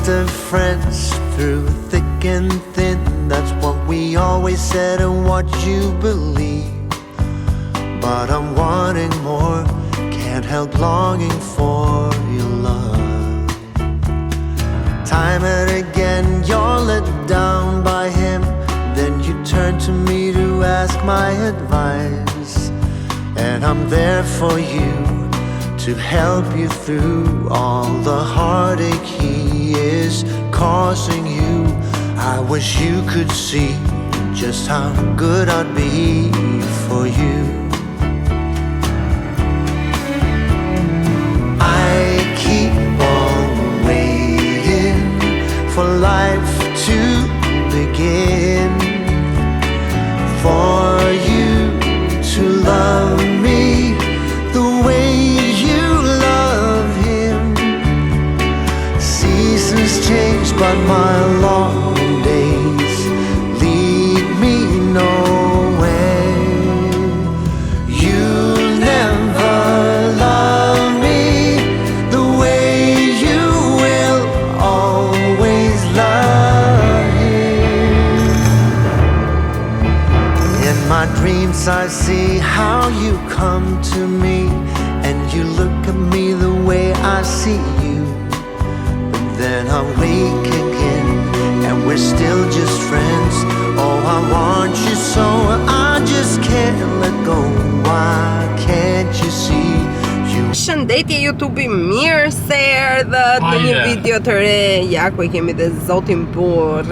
best of friends through thick and thin. That's what we always said and what you believe. But I'm wanting more, can't help longing for your love. Time and again you're let down by him. Then you turn to me to ask my advice. And I'm there for you, to help you through all the heartache he is causing you. I wish you could see just how good I'd be for you. I keep on waiting for life to begin, for you to love me the way you love him. Seasons change, but my long days lead me nowhere. You'll never love me the way you will always love him. In my dreams I see how you come to me, and you look at me the way I see you. But then I wake again and we're still just friends. Oh, I want you so I just can't let go. Why can't you see you? Shëndetje YouTube, mirë se erdhët në një video të re. Ja ku I kemi dhe zotin burr.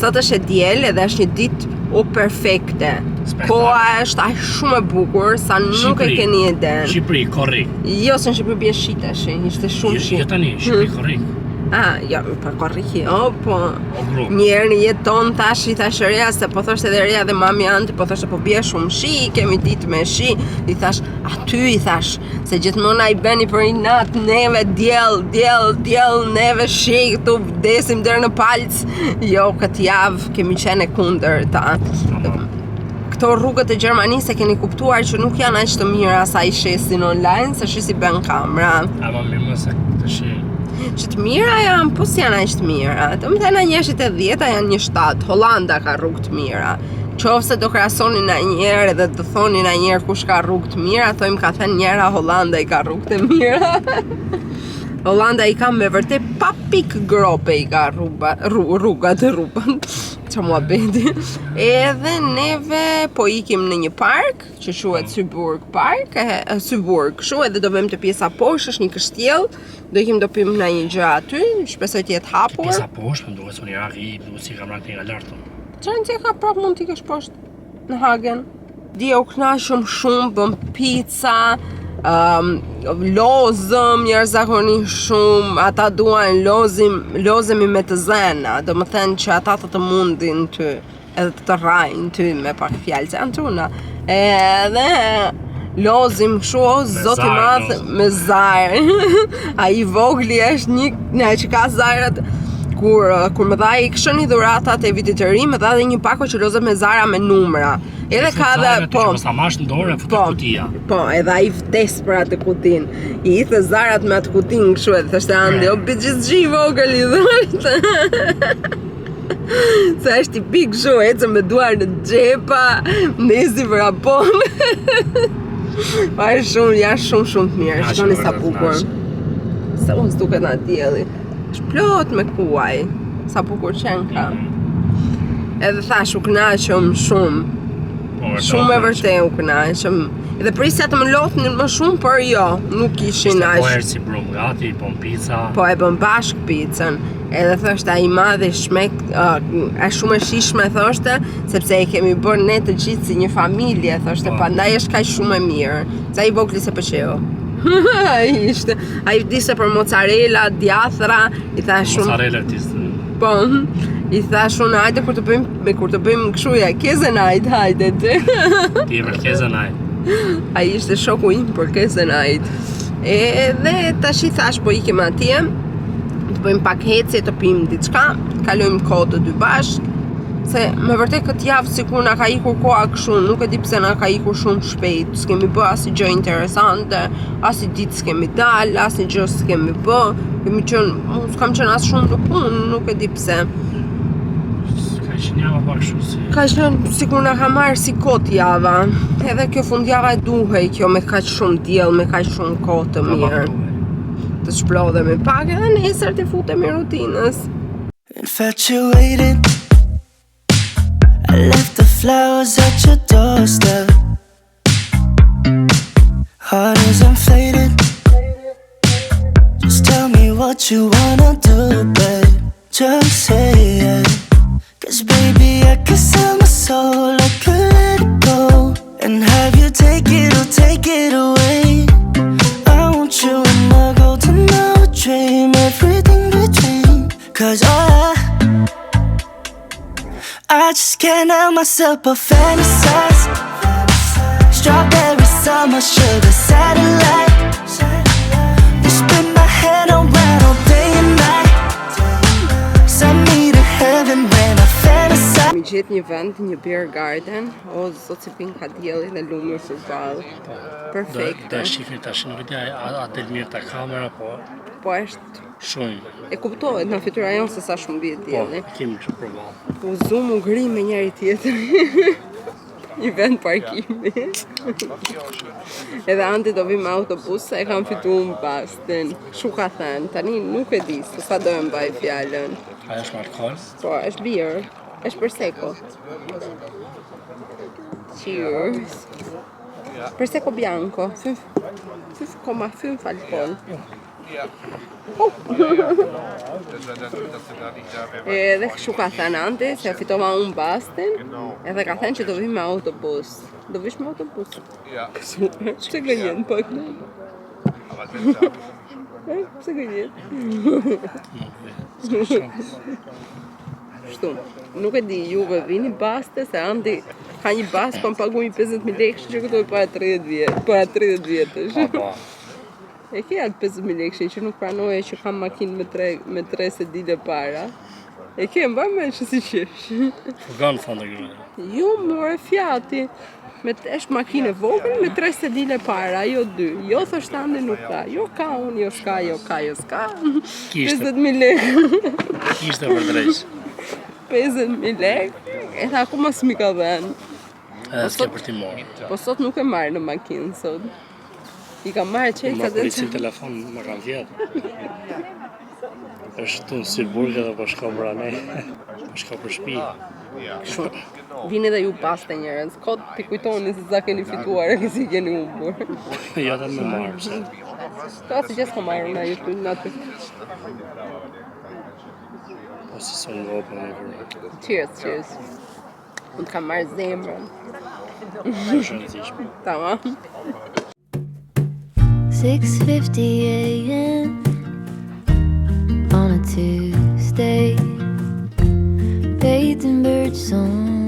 Sot është e diel edhe është një ditë perfekte. Koha është aq shumë e bukur sa nuk e keni iden. Shqipëri, korrik. Jo, se në Shqipëri bie shi tash, ishte shumë shi. Jo tani, Shqipëri korrik. Ja, pa korriki, po. Njerë jeton tash I thash reja, se po thoshte edhe reja dhe mami anti, po thoshte po bie shumë shi, kemi ditë me shi. I thash, aty I thash, se gjithmonë ai bëni për një natë, neve diell, neve shi, këtu vdesim deri në palc. Jo, këtë javë kemi qenë kundër ta. Këto rrugët e Gjermanisë e keni kuptuar që nuk janë aq të mira sa I shesin online, se shisi bën kamera. Ama mirë më se të shi. Që të mira janë, po si janë aq të mira. Të më thënë njëshit e 10 janë një 7. Holanda ka rrugë të mira. Qofse do krahasoni na njerë edhe të thoni na njerë kush ka rrugë të mira, thojmë ka thënë njëra Holanda I ka rrugë të mira. Holanda I ka me vërtet pa pik grope I ka rrugat. Qa mua bedi. Edhe neve po ikim në një park që quhet Syburg Park, Syburg, kështu edhe do bëjmë të pjesa poshtë, është një kështjell, do ikim do pim në një gjë aty, shpresoj të jetë hapur. Pjesa poshtë, më duhet një ragi, duhet si kam rakë nga lartë. Çfarë ti ka prap mund t'i kesh poshtë në Hagen? Dia u kënaqëm shumë, bëm pica, lozëm njerëzakonisht shumë, ata duan lozemi me të zena, do më thënë që ata të mundin ty, edhe të rrajnë ty me pak fjalë, që janë tuna. Edhe lozim kështu, o zoti madh me zarë. Ai vogli është një që ka zarët. Kur më dha I kishën I dhuratat e vitit të ri, më dha dhe një pako që lozet me zara me numra. Edhe ka dhe, po, edhe ai vdes për atë kutin. I the zarat me atë kutin kështu edhe thashtë andi, o bëgjizgji vogël I dhurët. Se është tipik kështu, ecë me duar në xhepa, nisi për apon. Pa janë shumë të mirë, shkoni sa bukur. Sa unë s'duket nga dielli. Plot me kuaj, sa bukur qenë ka. Edhe thash u kënaqëm shumë. Shumë e vërtet u kënaqëm. Edhe prisja të më lotnin më shumë, por jo, nuk ishin aq. Po erë si brum gati, bëm pica. Po e bëm bashk picën. Edhe thoshte ai madhe shmek, është shumë e shishme thoshte, sepse e kemi bërë ne të gjithë si një familje, thoshte, prandaj është kaq shumë e mirë. Se ai vogli se pëlqeu. Ai diste për mozzarella, djathra, I thash shumë. Mozzarella diste. Po, I thash unë hajde kur të bëjmë kështu ja, kezenajt, hajde ti. Ti për kezenajt. Ai ishte shoku im për kezenajt. Edhe tash I thash po ikim atje, të bëjmë pak hecje, të pim diçka, kalojmë kohë të dy bashkë. Se me vërtet këtë javë sikur na ka ikur koha kështu, nuk e di pse na ka ikur shumë shpejt. S'kemi bë asnjë gjë interesante, asnjë ditë s'kemi dal, asnjë gjë s'kemi bë. S'kam qenë as shumë në punë, nuk e di pse. Ka qenë java pak kështu si. Ka qenë sikur na ka marrë si kot java. Edhe kjo fundjava e duhej kjo me kaq shumë diell, me kaq shumë kohë të mirë. Të shplodhemi pak edhe nesër të futemi rutinës. Infatuated, I left the flowers at your doorstep. Heart is inflated. Just tell me what you wanna do, babe. Just say it. 'Cause baby, I can sell my soul, I could let it go and have you take it or take it away. I want you in my golden hour dream, everything between. 'Cause I just can't help myself but fantasize. Strawberry summer, sugar satellite. You spin my head around all day and night. Send me to heaven when I fantasize. Mi gjet një vend, një beer garden. O, zot si pinka dielli dhe lumi përballë. Perfekte. Do shifni tash nuk e di a del mirë ta kamera, po Po është shumë. e kuptohet në fytyra jonë se sa shumë bie Po, dielli. kemi kështu provall. U zoom u gri me njëri tjetrin. Një vend parkimi. Edhe Andi do vi me autobus se e kam fituar mbastin. Shu ka thënë, tani nuk e di se sa do e mbaj fjalën. Ajo është me alkool? Po, është beer, është Prosecco. Cheers. Prosecco bianco, 5,5 alkohol. Edhe kështu ka thënë Andi, se fitova unë bastin, edhe ka thënë që do vi me autobus. Do vish me autobus? Ja. Super, pse gënjen pak ne? Aber sehr schade. Pse gënjen? Kështu, nuk e di, juve vini baste, se Andi ka një bast, po më paguaj 50.000 lekë, që këto e para 30 vjetësh. Po. E ke atë 50.000 lekë që nuk pranoje që kam makinë me 3 sedile para. E ke mba me që si qesh. Furgon fond e grua. Jo, more fjati. Është makinë e vogël me 3 sedile para, jo 2. Jo thosht Andi nuk ka. Jo ka unë, jo s'ka, jo ka, jo s'ka. Kishte. 50.000 lekë. Kishte për drejt. 50.000 lekë. Edhe akoma s'mi ka dhenë. Edhe s'ke për ti morë. Po sot nuk e marrë në makinë sot. I ka marrë qenë Ma ka dhe policin telefon më kanë vjetë. është tu në Sirburg edhe po shko për anej. Po shko për shtëpi. Vini dhe ju paste njerëz. Kot t'i kujtoni se sa keni fituar e kësi keni humbur. Jo dhe me marë, pse. Ka si që s'ka marrë në YouTube në aty. Po si son në vopën e kërë. Cheers, cheers. Unë t'kam marrë zemrën. Shëndetishme. Tamam. 6:50 a.m. on a Tuesday, bathed in bird song.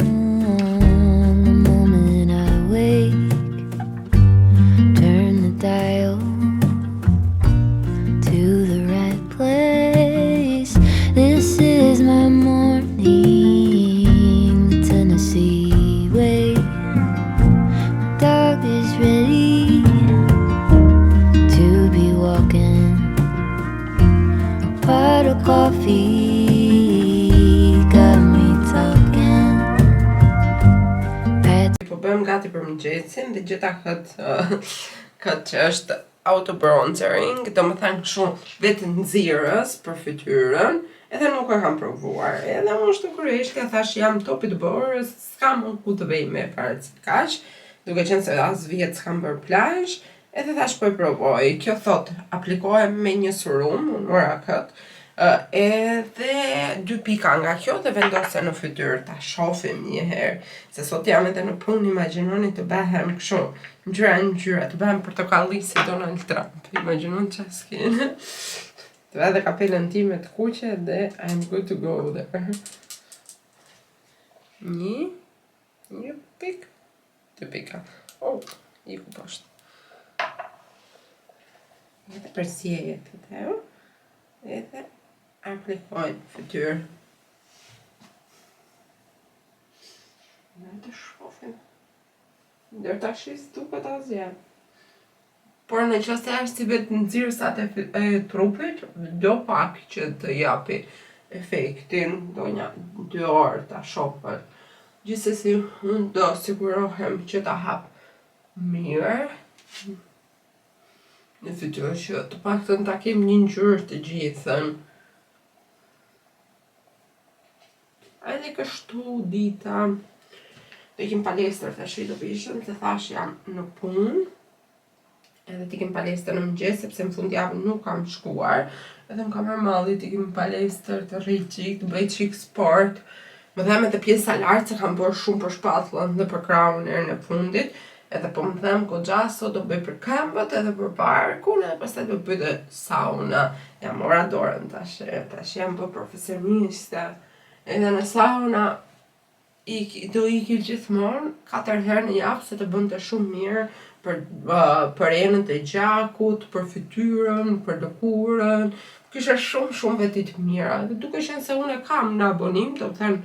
The moment I wake, turn the dial to the right place. This is my morning, the Tennessee way. My dog is ready to be walking. A pot of coffee got me talking. Po bëjmë gati për mëngjesin dhe gjeta këtë që është auto bronzering, do më thënë kështu vetë nxirës për fytyrën, edhe nuk e kam provuar. Edhe unë shtë thash jam topi të borës, s'kam unë ku të vej me fare si kaq, duke qenë se as vjetë s'kam bërë plazh, edhe thash po e provoj. Kjo thot aplikohem me një serum, unë ora këtë, edhe 2 pika nga kjo dhe vendose në fytyrë, ta shofim një herë, se sot jam edhe në punë, imagjinoni të bëhem kështu, ngjyra, të bëhem portokalli si Donald Trump, imagjinoni që s'kene. Të vedhe kapelën time të kuqe dhe I'm good to go there. Një pik, 2 pika. Oh, i ku poshtë. Edhe përsjeje të teo, edhe aplikojnë fytyrë. Ne të shofim. Ndër tash duket asgjë. Por në qoftë se është si vetë nxirësat e trupit, do pak që të japi efektin, do një 2 orë ta shohë. Gjithsesi, unë do sigurohem që ta hap mirë. Në fytyrë që të paktën ta kem një ngjyrë të gjithën. Edhe kështu dita. Do ikim palestër tash do bishëm, se thash jam në punë. Edhe t'ikim palestër në mëngjes, sepse në fundjavë nuk kam shkuar. Edhe më kam marrë malli t'ikim palestër të rri qik, të bëj qik sport. Më them edhe pjesa lartë se kam bërë shumë për shpatullën dhe për krahun herën e fundit. Edhe po më them goxha sot do bëj për këmbët edhe për barkun, edhe pastaj do bëj dhe sauna. Jam mora dorën tash jam bë profesioniste. Edhe në sauna do iki gjithmonë 4 herë në javë se të bënte shumë mirë për enën e gjakut, për fytyrën, për lëkurën. Kisha shumë veti të mira. Dhe duke qenë se unë e kam në abonim, do të thënë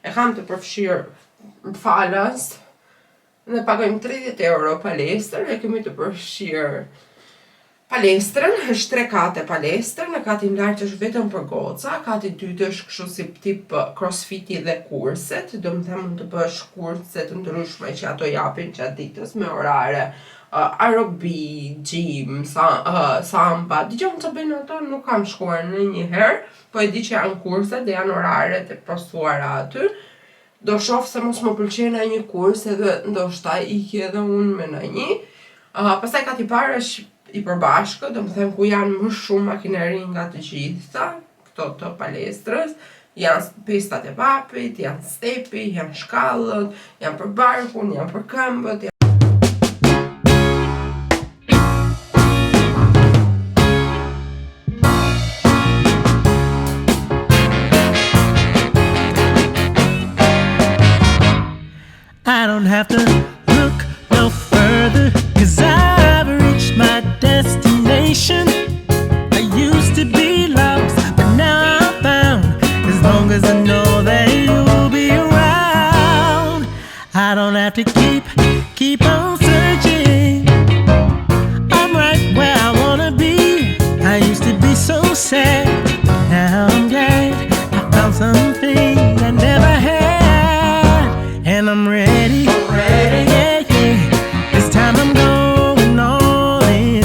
e kam të përfshirë falas, dhe pagojmë 30 euro palestër, e kemi të përfshirë palestrën, është 3 kate palestrën, në katin lartë është vetëm për goca, kati dytë është kështu si tip crossfiti dhe kurset, do më them të bësh kurset ndryshme që ato japin gjatë ditës me orare aerobi, gym, samba, dëgjoj të bëjnë ato, nuk kam shkuar në një herë, po e di që janë kurset dhe janë oraret e postuara aty. Do shoh se mos më pëlqen një kurs edhe ndoshta iki edhe unë me në një. Pastaj kati parë është i përbashkët, do më them ku janë më shumë makineri nga të gjitha, këto të palestrës, janë pestat e papit, janë stepi, janë shkallët, janë për barkun, janë për këmbët. I don't have to look no further, 'cause I've reached my destination. I used to be lost, but now I'm found. As long as I know that you'll be around, I don't have to keep on searching. I'm right where I wanna be. I used to be so sad, now I'm glad I found something I never had, and I'm ready. Yeah, yeah. This time I'm going all in.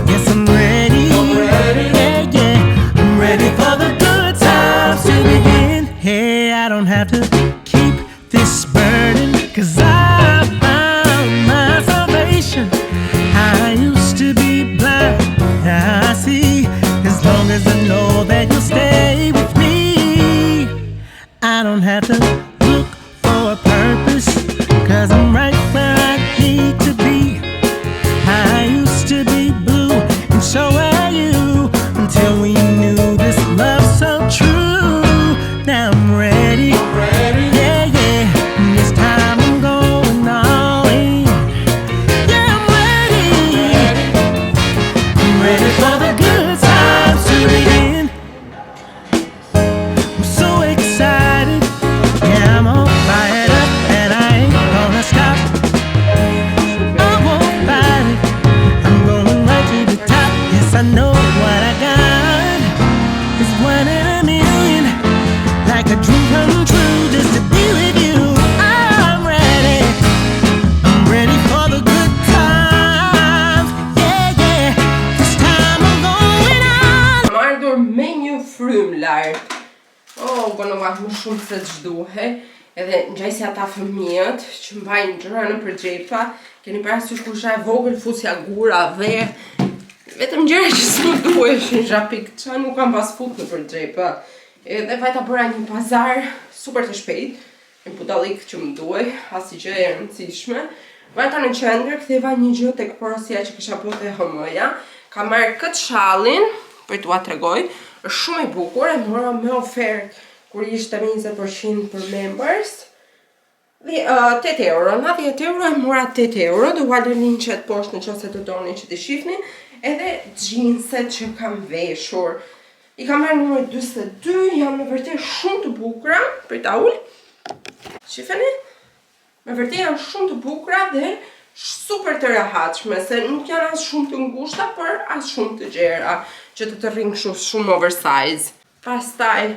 Yes, I'm ready. Yeah, yeah. I'm ready for the good times to begin. Hey, I don't have to keep this burden, 'cause I found my salvation. I used to be blind, now I see. As long as I know that you'll stay with me, I don't have to look for a purpose, 'cause I'm right where I need to be. I used to be blue, and so were you, until we knew this love so true. Now I'm ready. Yeah, yeah. This time I'm going all in. Yeah, I'm ready. I'm ready for the good times to begin. I'm so excited. Yeah, I'm all fired up, and I ain't gonna stop. I won't fight it. I'm going right to the top. Yes, I know what I got is 1 in a million, like a dream come true, just to be with you. I'm ready. I'm ready for the good times. Yeah, yeah. This time I'm going on. Kam ardhur me një frym lart. Gënova më shumë se ç'duhe. Edhe ngjajsi ata fëmijët që mbajnë gjëra nëpër xhepa, keni parasysh kur isha e vogël fusja gura dhe vetëm gjëra që s'më duheshin, xhapik, çka nuk kam pas fut nëpër xhepa. Edhe vajta bëra një pazar super të shpejt, një budallik që më duhej, asgjë e rëndësishme. Vajta në qendër, ktheva një gjë tek porosia që kisha bërë te HM-ja. Kam marrë këtë shallin për t'ua tregoj, është shumë i bukur, e mora me ofertë kur ishte me 20% për members. 8 euro, na 10 euro e mora 8 euro, do valë linqet poshtë në qoftë se të doni që t'i shihni, edhe xhinset që kam veshur. I kam marrë numër 42, janë në vërtet shumë të bukura për ta ul. Shifeni? Me vërtet janë shumë të bukura dhe super të rehatshme, se nuk janë as shumë të ngushta, por as shumë të gjera, që të rrinë shumë oversize. Pastaj,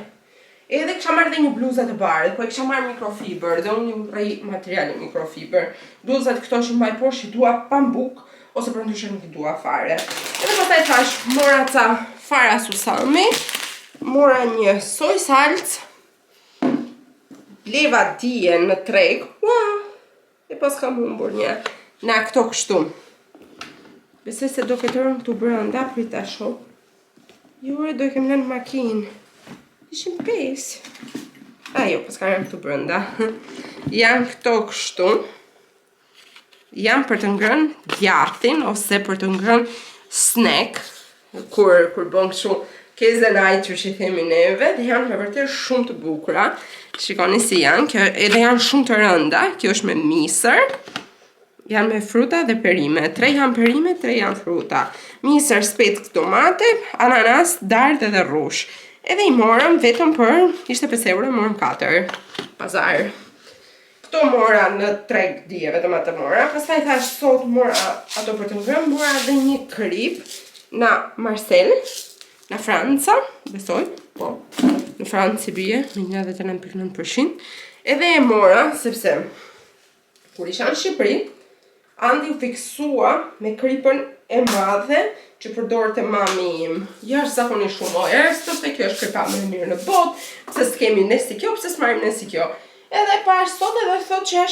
edhe kisha marrë dhe një bluzë të bardhë, po e kisha marrë mikrofiber, dhe unë një rrej materiali mikrofiber. Bluzat këto që mbaj poshtë i dua pambuk, ose për ndryshe nuk i dua fare. Edhe pastaj thash, mora ca fara susami, mora një soj salc, bleva dije në treg, e pas kam humbur një, na këto kështu. Besoj se do këtë rënë këtu brënda, prita shoh. Jure do i kem lënë makinë. Ishin 5. Jo, pas ka rënë këtu brënda. Janë këto kështu. Janë për të ngrënë djathtin, ose për të ngrënë snack, kur bën kështu keze najtur që i themi neve, dhe janë me vërtet shumë të bukura. Shikoni si janë, edhe janë shumë të rënda, kjo është me misër, janë me fruta dhe perime, 3 janë perime, 3 janë fruta. Misër, speck, tomate, ananas, dardhë dhe rrush. Edhe i morëm vetëm për, ishte 5 euro, morëm 4, pazar. Këto mora në treg dije, vetëm atë mora, pastaj thash sot mora ato për të ngrënë, mora dhe një krip në Marseille, në Franca, besoj, po, në Francë i bie, me 99.9%, edhe e mora, sepse, kur isha në Shqipëri, Andi u fiksua me kripën e madhe që përdorte mami im. Jashtëzakonisht shumë erstët, dhe kjo është kripa më e mirë në botë, pse s'kemi ne si kjo, pse s'marim ne si kjo. Edhe pash sot edhe thot që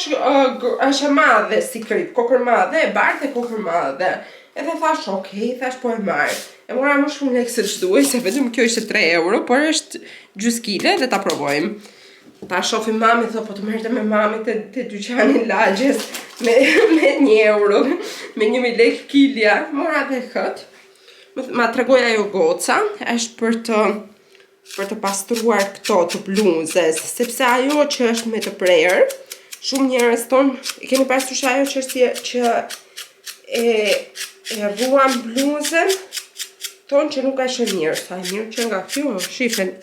është e madhe si krip, kokër madhe, e bardhë e kokër madhe. Edhe thash, okej, thash po e marrë. E mora më shumë lekë se ç'duaj, se vetëm kjo ishte 3 euro, por është gjys kile dhe ta provojmë. Ta shofim mami, thot, po të merrte me mami te dyqani lagjes me 1 euro, me 1.000 lekë kilja. Mora dhe kët. Ma tregoj ajo goca, është për të pastruar këto të bluzës, sepse ajo që është me të prerë, shumë njerëz tonë, i keni parasysh ajo çështje që e ruan bluzën, thonë që nuk ka shë mirë, sa e mirë që nga kjo, shifen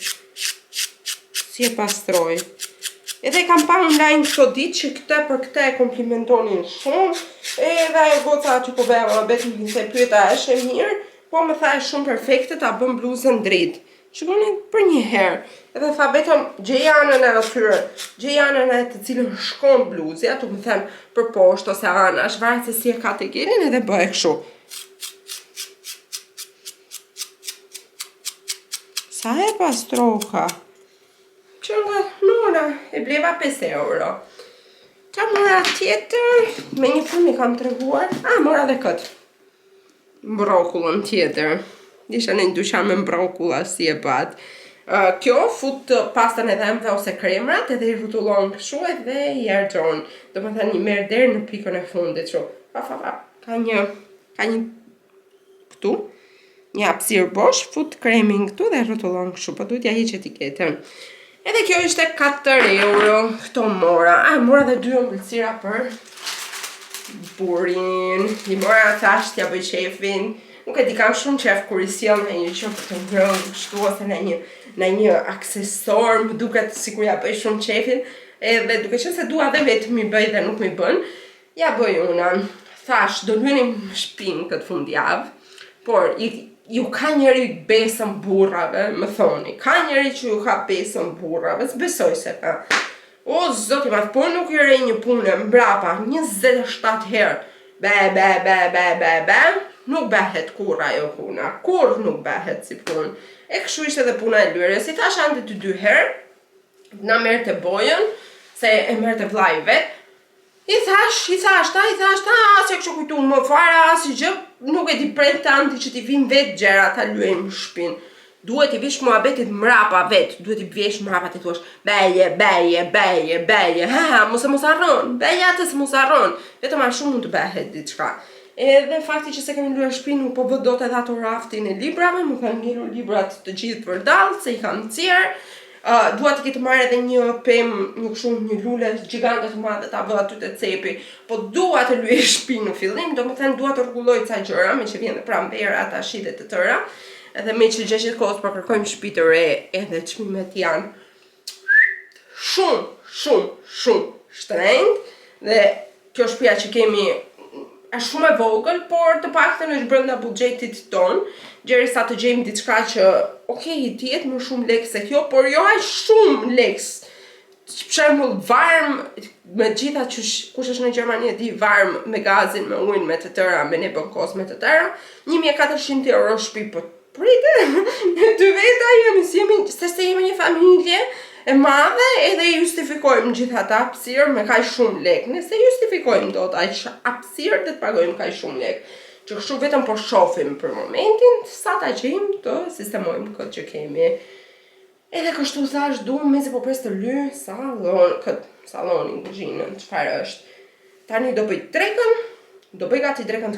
si e pastroj. Edhe kam pa online këto ditë që këte për këte e komplimentonin shumë, edhe ajo goca që po bëja më betën se pyeta është e mirë, po më tha e shumë perfekte ta bëm bluzën dritë. Shikoni për një herë, edhe tha vetëm gjejanën e atyre, gjejanën e të cilën shkon bluzja, tu më them për poshtë ose anash, varet se si e ka të gelin edhe bëhe kështu. Sa e pastroha? Që nga nona e bleva 5 euro. Qa mora tjetër, me një fund i kam treguar, mora dhe këtë. Brokullën tjetër. Isha në një dyqan me mbrokula si e bat. Kjo fut pastën e dhemve ose kremrat edhe i rrutullon kështu edhe i ergjon. Do më thënë një merë deri në pikën e fundit kështu. Ka një këtu, një hapësirë bosh, fut kremin këtu dhe rrutullon kështu, po duhet ja hiq etiketën. Edhe kjo ishte 4 euro, këto mora. Mora dhe 2 ëmbëlsira për burin. I mora thash t'ja bëj qefin. Nuk e di kam shumë qef kur i sjell në një që për të ngrënë kështu ose në një aksesor, më duket sikur ja bëj shumë qefin, edhe duke qenë se dua dhe vetëm mi bëj dhe nuk mi bën, ja bëj una. Thash, do luenim shpinë këtë fundjavë, por ju ka njeri besën burrave, më thoni, ka njeri që ju ka besën burrave, s'besoj se ka. O, zoti madh, po nuk i rej një punë mbrapa 27 herë, be, nuk behet kur ajo puna, kur nuk behet si punë. E kështu ishte dhe puna e lyre, si thash ande të 2 herë, na merë të bojën, se e merë të vlaj vetë, I thash ta, se kështu kujtu më fara, si gjë, nuk e ti pret të anti që ti vim vetë gjera ta luejmë shpinë. Duhet i vish muhabetit mrapa vetë, duhet i vish mrapa të thuash, beje, mos arron, beje atë se mos arron, vetëm a shumë mund të behet diçka. Edhe fakti që se kemi luar shpinë, nuk po vë dot edhe ato raftin e librave, më kanë ngjitur librat të gjithë për dallë, se i kam nxjerr. Dua të ketë marrë edhe një pemë, një lule gjigante të madhe ta vë aty te cepi, po dua të luaj shpinë në fillim, domethënë dua të rregulloj ca gjëra, me që vjen dhe pranvera tash dhe të tëra, edhe me që gjithë kohës po kërkojmë shtëpi të re, edhe çmimet janë shumë shtrenjtë, Dhe kjo shtëpia që kemi është shumë e vogël, por të paktën është brenda buxhetit ton, derisa të gjejmë diçka që, të jetë më shumë lekë se kjo, por jo aq shumë lekë. Për shembull, varm, me gjitha që kush është në Gjermani e di, varm me gazin, me ujin, me të tëra, me ne bën kos me të tëra, 1400 euro shtëpi, po pritë, ne dy veta jemi, se jemi një familje e madhe edhe justifikojmë gjithë ata hapësirë me kaq shumë lekë. Nëse justifikojmë dot aq hapësirë dhe të pagojmë kaq shumë lekë. Që kështu vetëm po shohim për momentin, sa ta gjejmë të sistemojmë këtë që kemi. Edhe kështu thash, duam mezi po pres të ly salonin, kuzhinën, çfarë është. Tani do bëj drekën, do bëj gati drekën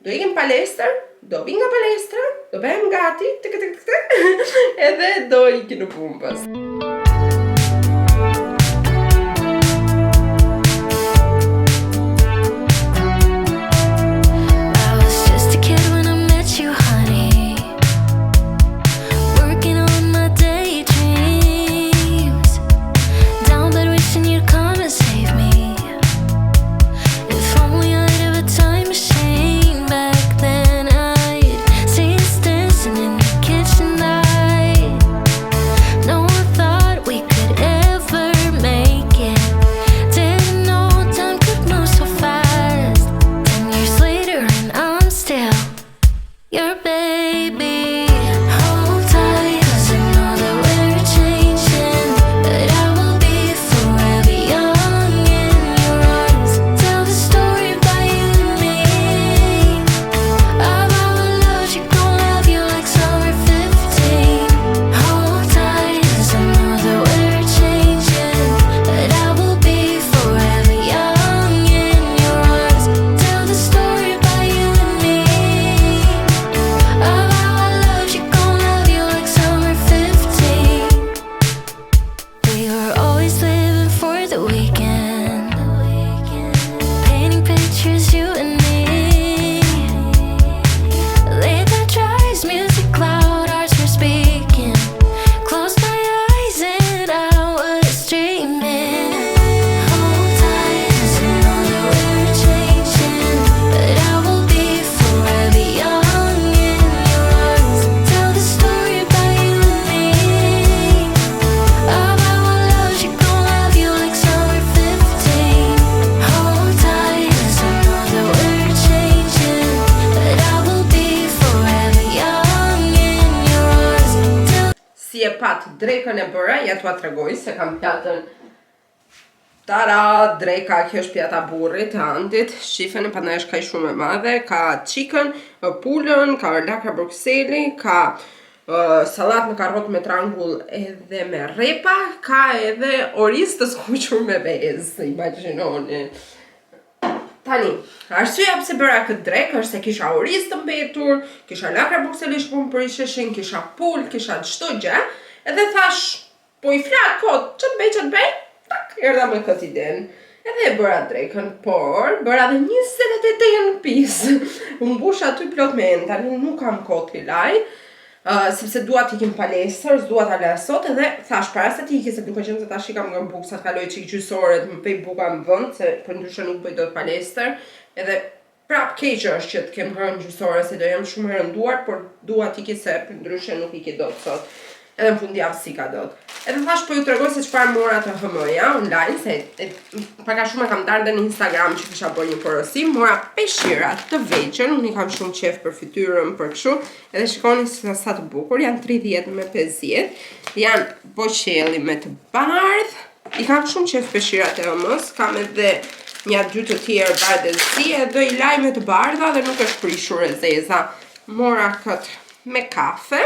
do ikim palestër, do vi nga palestra, do bëhem gati, edhe do ikim në punë pas. Drekën e bëra, ja t'ua tregoj se kam pjatën. Tara, dreka, kjo është pjata burrit, të andit, shifën e pandaj është kaq shumë e madhe, ka chicken, pulën, ka lakra bruxelli, ka salat me karrotë me trangull edhe me repa, ka edhe oriz të skuqur me vezë, imagjinoni. Tani, arsyeja pse bëra këtë drekë është se kisha oriz të mbetur, kisha lakra bruxelli që po më përisheshin, kisha pul, kisha çdo gjë. Edhe thash, po i flak kot, që të bëj, tak, erdha me këtë idenë. Edhe e bëra drekën, por bëra dhe 28 pisë. Unë mbush aty plot me enë, tani nuk kam kohë t'i laj, sepse dua t'ikim palestër, dua t'a laj sot, edhe thash, para se t'iki, se duke qenë se tash i kam nga bukë, sa t'kaloj qik gjysore, të më pej buka më vënd, se për ndryshe nuk bëj do t'palestër, edhe prap keqë është që t'kem hërën gjysore, se do jam shumë rënduar, por dua t'iki se për ndryshe nuk iki do sot. Edhe në fundjavë si ka dot. Edhe thash po ju tregoj se çfarë mora të HM-ja online, se paka shumë e kam darë dhe në Instagram që kisha bërë një porosim, mora peshqira të vegjël, unë i kam shumë qef për fytyrën, për kështu, edhe shikoni sa të bukur, janë 30 me 50, janë boqelli me të bardh, i kam shumë qef peshqirat e HM-s, kam edhe një 2 të tjerë bardhësi, edhe i laj me të bardha dhe nuk është prishur e zeza. Mora këtë me kafe.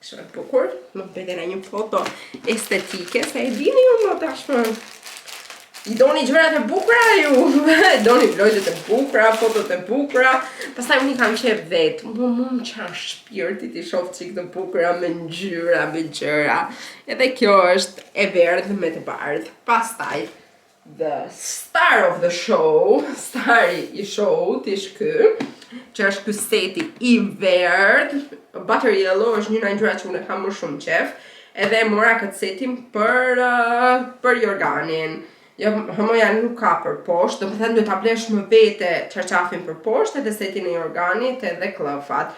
Kështë e bukur, më bëjtë në një foto estetike, se e dini ju më tashmë. I doni gjërat e bukura ju, doni vlojtët e bukura, fotot e bukura, pastaj unë i kam qef vetë, më qanë shpirtit i shof qik të bukura me ngjyra, me gjëra, edhe kjo është e verdhë me të bardhë. Pastaj, the star of the show, stari i showt ish ky, që është ky seti i verdhë, butter yellow është një ngjyra që unë kam më shumë qef, edhe mora këtë setin për jorganin. Jo, homoja nuk ka për poshtë, do të thënë duhet ta blesh më vete çarçafin për poshtë edhe setin e organit edhe klëfat.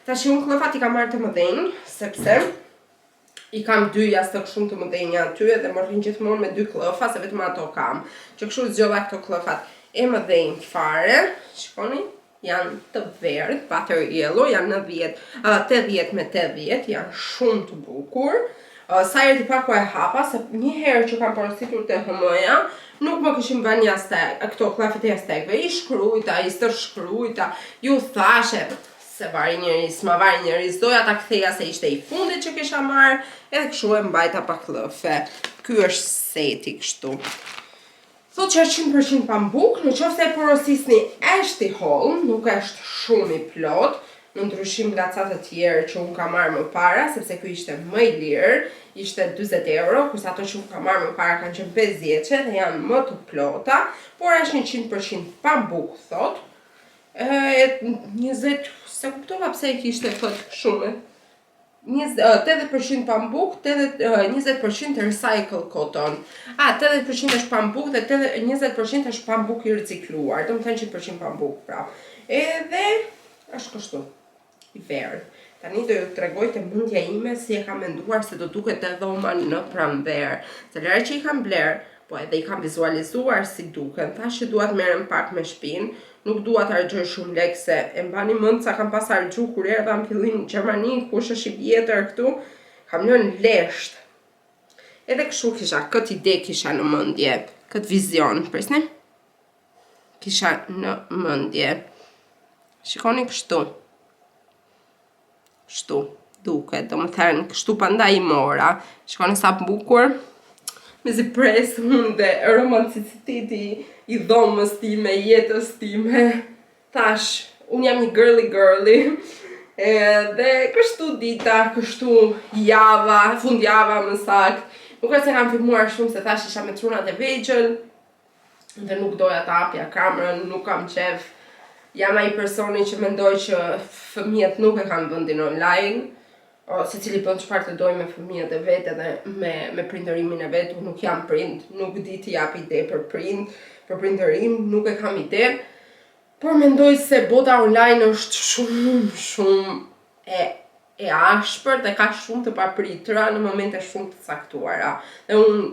Tash unë klëfat i kam marrë të mëdhenj, sepse i kam 2 jashtëk shumë të mëdhenja aty edhe më rrin gjithmonë me 2 klëfa, se vetëm ato kam. Që kështu zgjodha këto klëfat e mëdhenj fare, shikoni, janë të verdh, butter yellow, janë 80 me 80, janë shumë të bukur. Sa herë të paku e hapa, se një herë që kam porositur te homoja, nuk më kishim vënë jashtëk, këto klëfet e jashtëkve, i shkrujta, i stërshkrujta, ju thashe, se vari njëris, ma vari njëris, doja ta ktheja se ishte i fundit që kisha marrë, edhe kështu e mbajta pa klëfe. Ky është seti kështu. Thot që është 100% pambuk, në qoftë e porosisni është i holl, nuk është shumë i plot, në ndryshim nga ca të tjerë që unë kam marrë më para, sepse ky ishte më i lirë, ishte 40 euro, kurse ato që unë kam marrë më para kanë qenë 50 dhe janë më të plota, por është 100% pambuk, thot. 20, se kuptova pse e kishte thot shumë. 80% pambuk, 20% recycle cotton. 80% është pambuk dhe 20% është pambuk i ricikluar, do të thënë 100% pambuk pra. Edhe është kështu, i verdh. Tani do ju tregoj te mendja ime si e kam menduar se do duket e dhoma në pranverë. Se lërë që i kam bler, po edhe i kam vizualizuar si duken, thash që duat merrem pak me shpinë, nuk dua të harxoj shumë lekë se e mbani mend sa kam pas harxhu kur erdha në fillim në Gjermani, kush është i vjetër këtu, kam lënë lesht. Edhe kështu kisha, këtë ide kisha në mendje, këtë vizion, presni. Kisha në mendje. Shikoni kështu. Kështu duket, domethënë kështu prandaj i mora. Shikoni sa bukur. Me si pres unë dhe romanticiteti i dhomës time, jetës time. Tash, unë jam një girly. Dhe kështu dita, kështu java, fundjava më sakt. Nuk është se kam filmuar shumë se thash isha me trunat e vegjël dhe nuk doja ta hapja kamerën, nuk kam qef. Jam ai personi që mendoj që fëmijët nuk e kanë vendin online. Se cili bën çfarë të doj me fëmijët e vet edhe me prindërimin e vet, unë nuk jam prind, nuk di të jap ide për prindërim, nuk e kam ide. Por mendoj se bota online është shumë e ashpër dhe ka shumë të papritura në momente shumë të caktuara. Dhe unë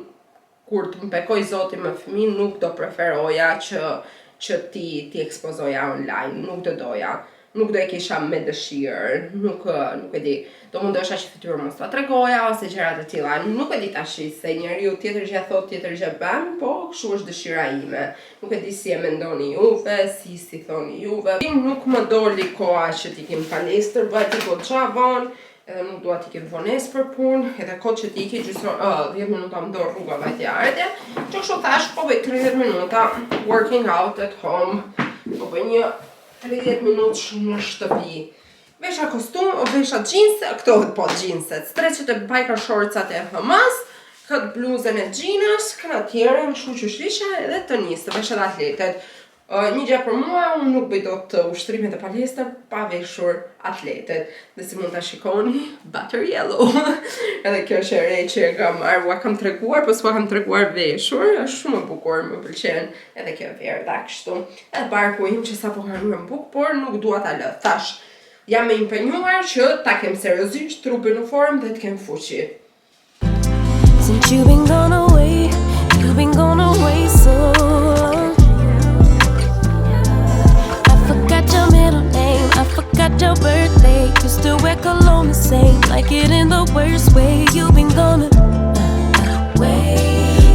kur të më bekoj Zoti me fëmijë nuk do preferoja që ti ekspozoja online, nuk do doja. Nuk do e kisha me dëshirë, nuk e di, do mundosha që fytyrën mos ta tregoja ose gjëra të tilla. Nuk e di tash se njeriu tjetër gjë thot, tjetër gjë bën, po kështu është dëshira ime. Nuk e di si e mendoni juve, si thoni juve. Nuk më doli koha që t'ikim palestër, bëhet i goxha vonë, edhe nuk dua t'ikim vonesë për punë, edhe kohë që t'iki 10 minuta më dorë rruga vajtja ardhje. Që kështu thash, po bëj 30 minuta working out at home, po bëj një 30 minutë në shtëpi. Vesha kostum, vesha jeans, këto po jeanset, streqet e biker shortsat e HMs, këtë bluzën e jeans, këna tjere, në shu që shlisha edhe të nisë, të vesha dhe atletet. Një gjë për mua, unë nuk bëj dot ushtrimet e palestër pa veshur atletet. Dhe si mund ta shikoni, butter yellow. Edhe kjo është e re që e kam marrë, ua kam treguar, po s'ua kam treguar veshur, është shumë e bukur, më pëlqen. Edhe kjo verdha kështu. Edhe barku im që sapo harruem buk, por nuk dua ta lë. Thash, jam e impenjuar që ta kem seriozisht trupin në formë dhe të kem fuqi. Since you've been gone away so long. Your middle name, I forgot your birthday. You still wear cologne the same, like it in the worst way. You've been gone away.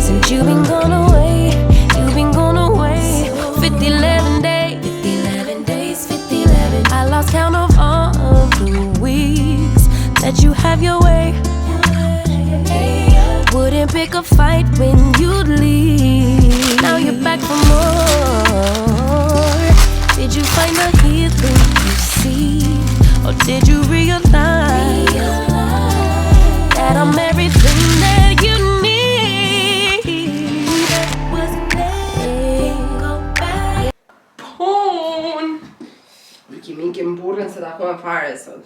Since you've been gone away, you've been gone away. 50-11 days, 50-11. I lost count of all of the weeks that you have your way. Wouldn't pick a fight when you'd leave. Now you're back for more. Did you find the healing you seek? Or did you realize that I'm everything that you need? Wasn't letting go back. Pun! Ikim burën se ta koma fare sot.